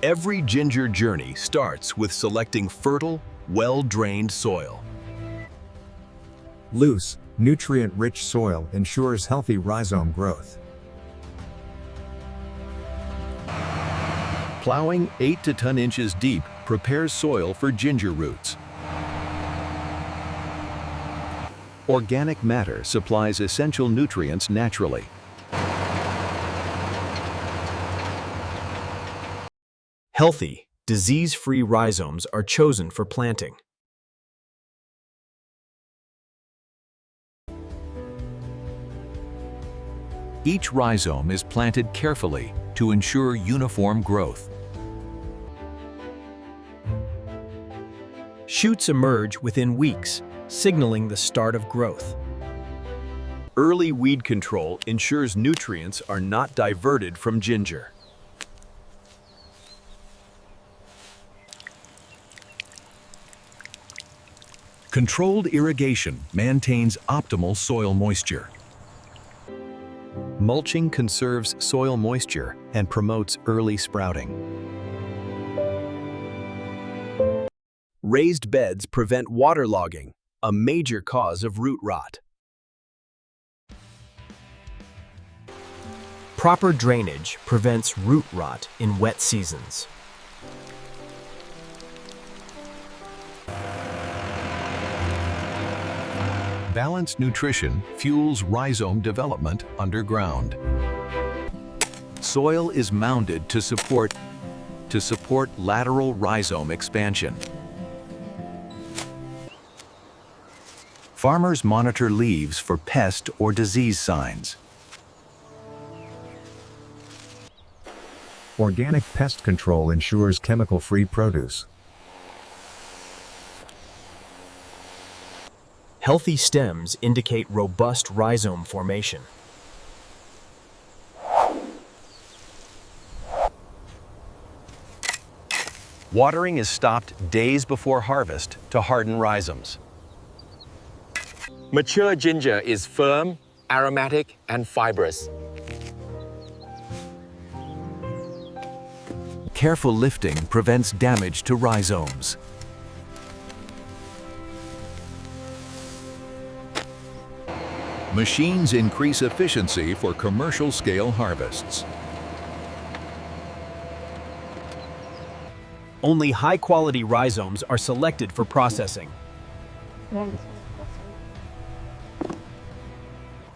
Every ginger journey starts with selecting fertile, well-drained soil. Loose, nutrient-rich soil ensures healthy rhizome growth. Plowing 8 to 10 inches deep prepares soil for ginger roots. Organic matter supplies essential nutrients naturally. Healthy, disease-free rhizomes are chosen for planting. Each rhizome is planted carefully to ensure uniform growth. Shoots emerge within weeks, signaling the start of growth. Early weed control ensures nutrients are not diverted from ginger. Controlled irrigation maintains optimal soil moisture. Mulching conserves soil moisture and promotes early sprouting. Raised beds prevent waterlogging, a major cause of root rot. Proper drainage prevents root rot in wet seasons. Balanced nutrition fuels rhizome development underground. Soil is mounded to support lateral rhizome expansion. Farmers monitor leaves for pest or disease signs. Organic pest control ensures chemical-free produce. Healthy stems indicate robust rhizome formation. Watering is stopped days before harvest to harden rhizomes. Mature ginger is firm, aromatic, and fibrous. Careful lifting prevents damage to rhizomes. Machines increase efficiency for commercial-scale harvests. Only high-quality rhizomes are selected for processing.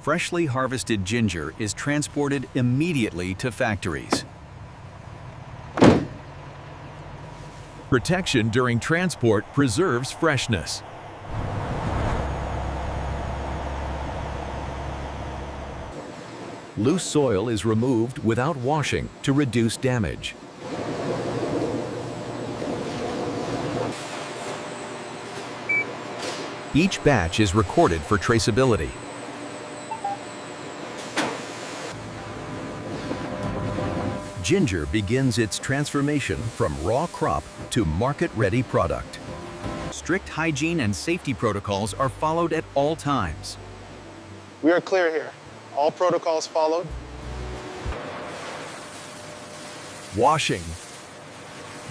Freshly harvested ginger is transported immediately to factories. Protection during transport preserves freshness. Loose soil is removed without washing to reduce damage. Each batch is recorded for traceability. Ginger begins its transformation from raw crop to market-ready product. Strict hygiene and safety protocols are followed at all times. We are clear here. All protocols followed. Washing.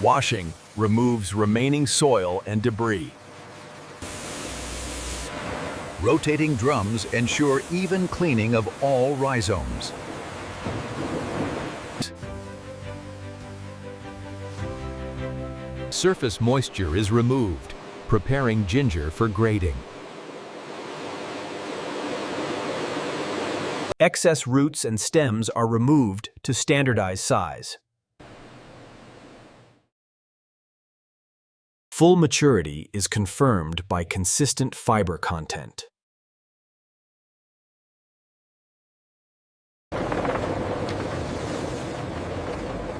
Washing removes remaining soil and debris. Rotating drums ensure even cleaning of all rhizomes. Surface moisture is removed, preparing ginger for grading. Excess roots and stems are removed to standardize size. Full maturity is confirmed by consistent fiber content.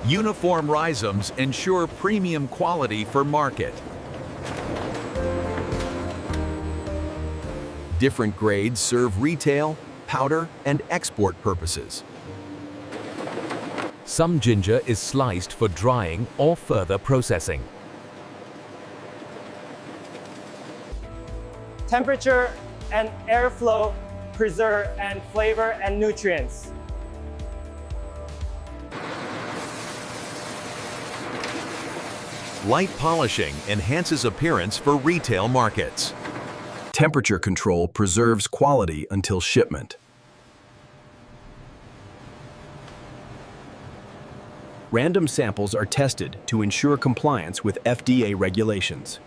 Uniform rhizomes ensure premium quality for market. Different grades serve retail, powder, and export purposes. Some ginger is sliced for drying or further processing. Temperature and airflow preserve and flavor and nutrients. Light polishing enhances appearance for retail markets. Temperature control preserves quality until shipment. Random samples are tested to ensure compliance with FDA regulations.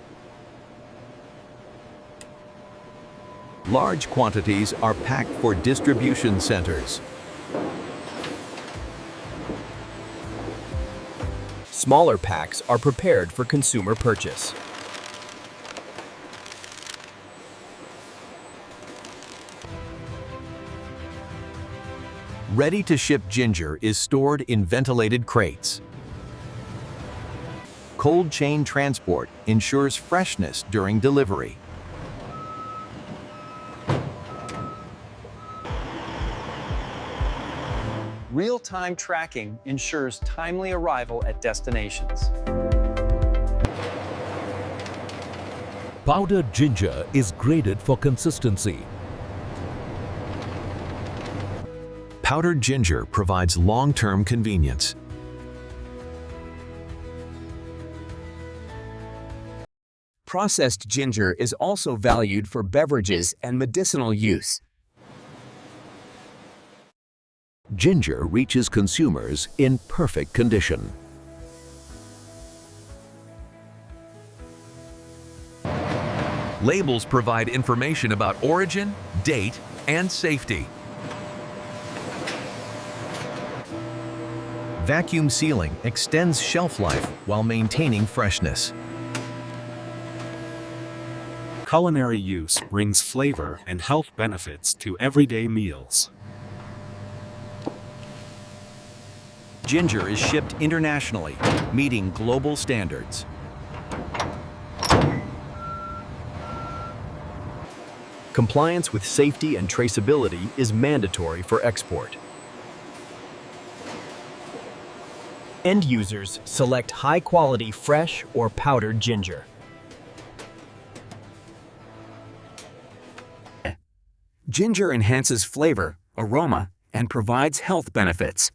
Large quantities are packed for distribution centers. Smaller packs are prepared for consumer purchase. Ready-to-ship ginger is stored in ventilated crates. Cold chain transport ensures freshness during delivery. Real-time tracking ensures timely arrival at destinations. Powdered ginger is graded for consistency. Powdered ginger provides long-term convenience. Processed ginger is also valued for beverages and medicinal use. Ginger reaches consumers in perfect condition. Labels provide information about origin, date, and safety. Vacuum sealing extends shelf life while maintaining freshness. Culinary use brings flavor and health benefits to everyday meals. Ginger is shipped internationally, meeting global standards. Compliance with safety and traceability is mandatory for export. End users select high-quality fresh or powdered ginger. Ginger enhances flavor, aroma, and provides health benefits.